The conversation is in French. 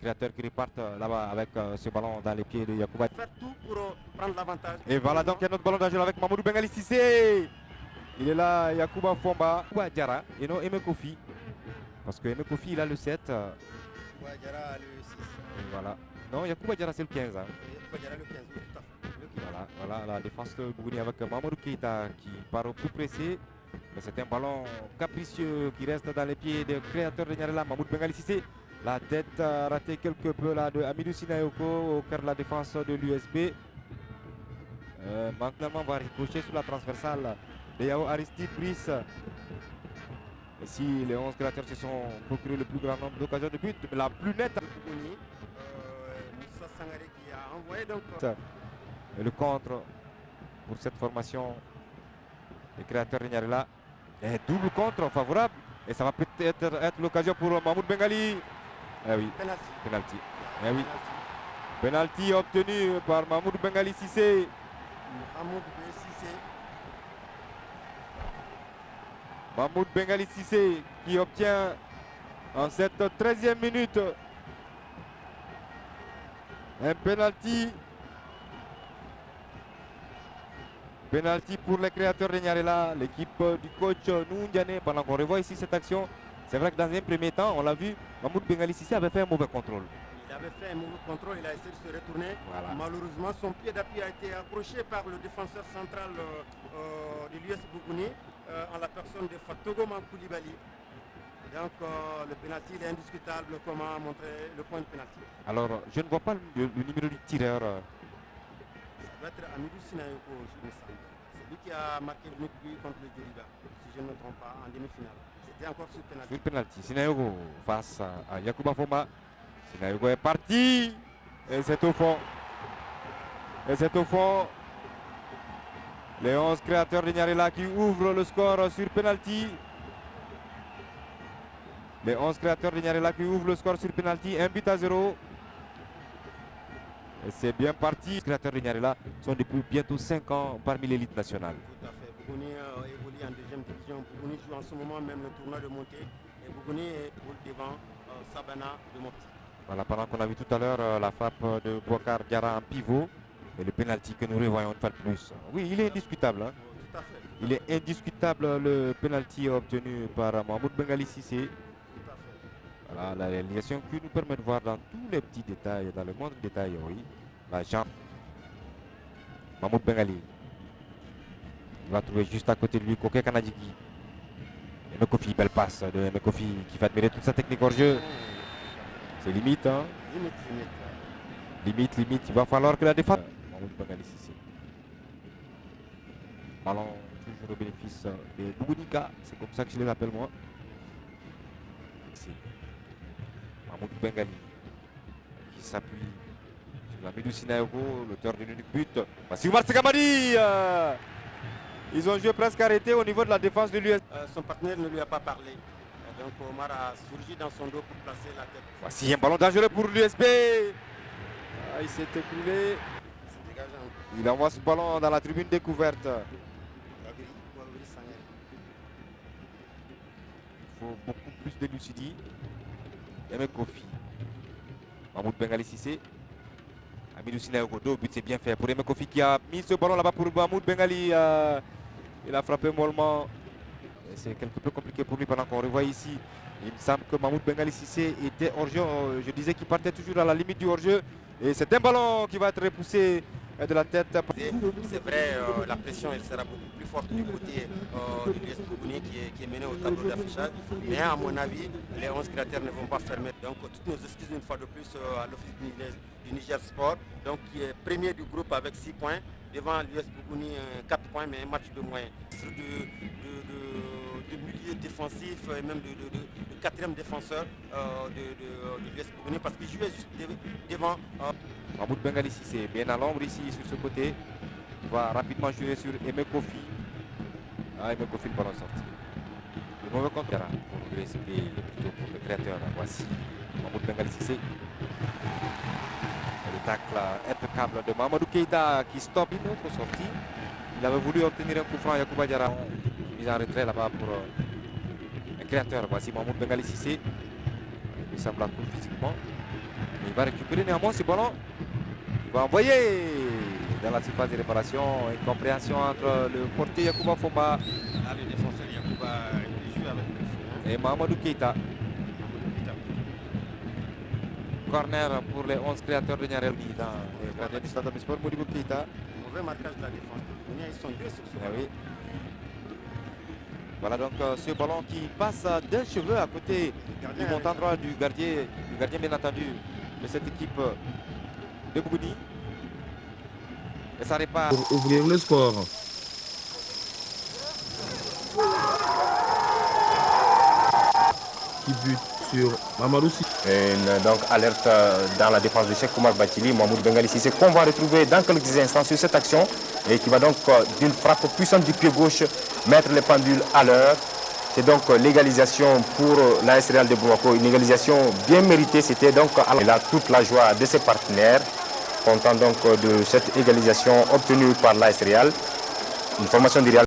créateurs qui repartent là-bas avec ce ballon dans les pieds de Yacouba. Faire tout pour prendre l'avantage. Et voilà donc il y a notre ballon dangereux avec Mamadou Bengali Cissé. Il est là, Yacouba Fomba, Yacouba Diarra et non Aimé Kofi. Parce que Aimé Kofi il a le 7. Yacouba Diarra a le 6. Et voilà. Non, Yacouba Diarra c'est le 15. Hein. Yacouba Diarra le 15, oui, tout à fait. Voilà la défense de Bougouni avec Mamadou Keita qui part au plus pressé. Mais c'est un ballon capricieux qui reste dans les pieds des créateurs de Nyarela, Mamadou Bengali Cissé. La tête ratée quelque peu là de Amidou Sinayoko au cœur de la défense de l'USB. Maintenant va ricocher sur la transversale de Yao Aristide Brice. Ici les 11 créateurs se sont procurés le plus grand nombre d'occasions de but, mais la plus nette. Moussa Sangaré qui a envoyé donc. Et le contre pour cette formation des créateurs de Nyarela. Et double contre favorable. Et ça va peut-être être l'occasion pour Mahmoud Bengali. Eh oui, penalty. Eh oui. Penalty obtenu par Mahmoud Bengali Cissé. Mahmoud Bengali Cissé qui obtient en cette 13e minute un penalty. Penalty pour les créateurs de Nyarela, l'équipe du coach Noundiane. Pendant qu'on revoit ici cette action, c'est vrai que dans un premier temps, on l'a vu, Mahmoud Bengali Cissé avait fait un mauvais contrôle. Il avait fait un mauvais contrôle, il a essayé de se retourner. Voilà. Malheureusement, son pied d'appui a été accroché par le défenseur central de l'US Bougouni en la personne de Fatogo Koulibaly. Donc le penalty est indiscutable, comme a montré le point de penalty. Alors, je ne vois pas le numéro du tireur. Ça doit être Amidou Sinayoko, je me semble. C'est lui qui a marqué le but contre le Djoliba, si je ne me trompe pas, en demi-finale. C'était encore sur penalty. Sur penalty, Sinayoko face à Yacouba Fomba. Sinayoko est parti. Et c'est au fond. Et c'est au fond. Les 11 créateurs de Nyarela qui ouvrent le score sur penalty. Les 11 créateurs de Nyarela qui ouvrent le score sur penalty. 1-0. Et c'est bien parti. Les créateurs de Nyarela sont depuis bientôt 5 ans parmi l'élite nationale. Tout à fait. Bougouni évolue en deuxième division. Bougouni joue en ce moment même le tournoi de montée. Et Bougouni est devant Sabana de Mopti. Voilà, pendant qu'on a vu tout à l'heure la frappe de Bouakar Diarra en pivot. Et le penalty que nous revoyons une fois de plus. Oui, il est indiscutable. Hein. Tout à fait. Il est indiscutable le penalty obtenu par Mahmoud Bengali Cissé. Tout à fait. Voilà, la réalisation qui nous permet de voir dans tous les petits détails, dans le moindre détail, oui. La jambe. Mahmoud Bengali. Il va trouver juste à côté de lui Koké Kanadjiki. Et Mekofi, belle passe de Mekofi qui va admirer toute sa technique hors jeu. C'est limite, hein. Limite. Il va falloir que la défense. Mahmoud Bengali Cissé. Ballon toujours au bénéfice des Bougounika. C'est comme ça que je les appelle moi. Ici. Mahmoud Bengali qui s'appuie sur Amidou Sinayoko, l'auteur de l'unique but. Voici Oumar Segamadi. Ils ont joué presque arrêté au niveau de la défense de l'US. Son partenaire ne lui a pas parlé. Donc Omar a surgi dans son dos pour placer la tête. Voici un ballon dangereux pour l'USB. Il s'est écoulé. Il envoie ce ballon dans la tribune découverte. Il faut beaucoup plus de lucidité. Aimé Kofi. Mahmoud Bengali Cissé. Amidou Sinayoko, deux buts, c'est bien fait pour Aimé Kofi qui a mis ce ballon là-bas pour Mahmoud Bengali. Il a frappé mollement. C'est quelque peu compliqué pour lui pendant qu'on revoit ici. Il me semble que Mahmoud Bengali Cissé était hors-jeu. Je disais qu'il partait toujours à la limite du hors-jeu. Et c'est un ballon qui va être repoussé de la tête. C'est vrai, la pression elle sera beaucoup plus forte du côté de l'US Bougouni qui est mené au tableau d'affichage. Mais à mon avis, les 11 créateurs ne vont pas fermer. Donc toutes nos excuses une fois de plus à l'Office du Niger Sport, donc qui est premier du groupe avec 6 points. Devant l'US Bougouni 4 points, mais un match de moins. De milieu défensif et même de quatrième défenseur de l'US Bougouni parce qu'il jouait juste devant. Mahmoud Bengali Cissé, bien à l'ombre ici sur ce côté. Il va rapidement jouer sur Aimé Kofi. Aimé Kofi, le ballon sorti. Le mauvais contre pour l'USB, plutôt pour le créateur. Voici Mahmoud Bengali Cissé. Le tacle impeccable de Mamadou Keita qui stoppe une autre sortie. Il avait voulu obtenir un coup franc à Yacouba Diarra. Mise en retrait là-bas pour un créateur. Voici Mahmoud Bengali Cissé. Il semble à court physiquement. Il va récupérer néanmoins ce ballon. Il va envoyer dans la surface de réparation. Incompréhension entre le portier Yacouba Fomba. Là, le défenseur Yacouba joue avec le feu. Et Mamadou Keita. Corner pour les 11 créateurs de Niarelli dans le gardien du Stade de Sport, Modibo Keita. Mauvais marquage de la défense. Ils sont deux sur ce ballon. Oui. Voilà donc ce ballon qui passe d'un cheveu à côté du montant droit du gardien bien entendu de cette équipe de Bougouni. Et ça répare. Pour ouvrir le score. Qui bute sur Mamadou Sy. Donc alerte dans la défense de Cheikh Oumar Bathily, Mahmoud Bengali Cissé, qu'on va retrouver dans quelques instants sur cette action et qui va donc d'une frappe puissante du pied gauche mettre les pendules à l'heure. C'est donc l'égalisation pour l'AS Real de Bamako, une égalisation bien méritée. C'était donc et là toute la joie de ses partenaires, content donc de cette égalisation obtenue par l'AS Real. Une formation du Real.